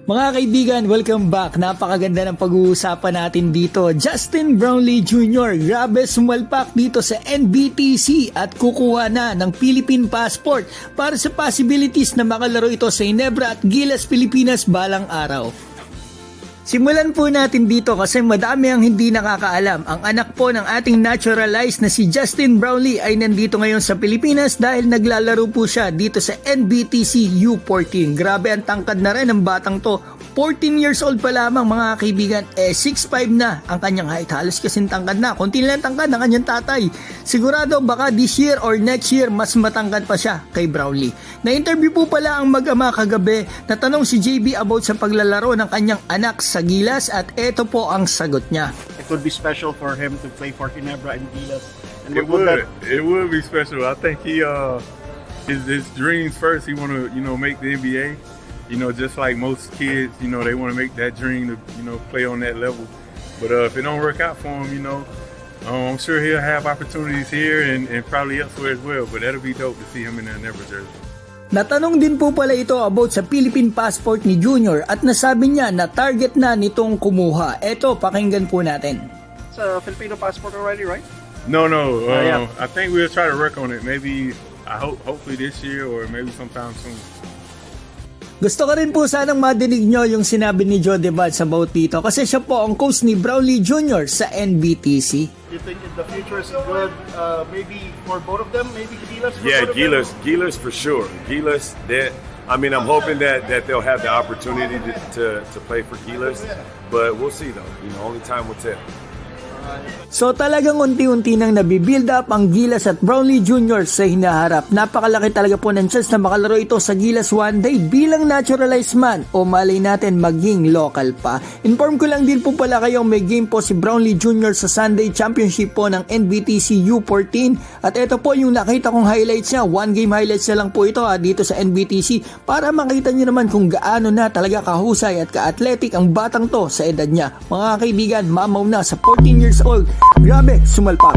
Mga kaibigan, welcome back. Napakaganda ng pag-uusapan natin dito. Justin Brownlee Jr. grabe sumalpak dito sa NBTC at kukuha na ng Philippine passport para sa possibilities na makalaro ito sa Ginebra at Gilas, Pilipinas balang araw. Simulan po natin dito kasi madami ang hindi nakakaalam. Ang anak po ng ating naturalized na si Justin Brownlee ay nandito ngayon sa Pilipinas dahil naglalaro po siya dito sa NBTC U14. Grabe ang tangkad na rin ng batang to. 14 years old pa lamang mga kaibigan, 6'5 na ang kanyang height. Halos kasing tangkad na. Konti lang tangkad ng kanyang tatay. Sigurado baka this year or next year mas matangkad pa siya kay Brownlee. Na-interview po pala ang mag-ama kagabi. Natanong si JB about sa paglalaro ng kanyang anak sa Gilas at eto po ang sagot niya. It would be special for him to play for Ginebra and Gilas. And It would be special. I think his dreams first. He want to make the NBA. Just like most kids, they want to make that dream to play on that level. But if it don't work out for him, I'm sure he'll have opportunities here and probably elsewhere as well. But that'll be dope to see him in that Ginebra jersey. Natanong din po pala ito about sa Philippine passport ni Junior at nasabi niya na target na nitong kumuha. Eto, pakinggan po natin. It's a Filipino passport already, right? No. Yeah. I think we'll try to work on it. Maybe hopefully this year or maybe sometime soon. Gusto ko rin po sanang madinig nyo yung sinabi ni Joe Debats about dito kasi siya po ang coach ni Brownlee Jr. sa NBTC. You think the future is good, maybe for both of them, maybe Gilas? Yeah, Gilas for sure. Gilas, I'm hoping that they'll have the opportunity to play for Gilas, but we'll see though. Only time will tell. So talagang unti-unti nang nabibuild up ang Gilas at Brownlee Jr. sa hinaharap. Napakalaki talaga po ng chance na makalaro ito sa Gilas one day bilang naturalized man o malay natin maging local pa. Inform ko lang din po pala kayong may game po si Brownlee Jr. sa Sunday Championship po ng NBTC U14 at ito po yung nakita kong highlights niya. One game highlights na lang po ito dito sa NBTC para makita nyo naman kung gaano na talaga kahusay at ka-athletic ang batang to sa edad niya. Mga kaibigan, mamaw na sa 14 years old. Grabe, sumalpak.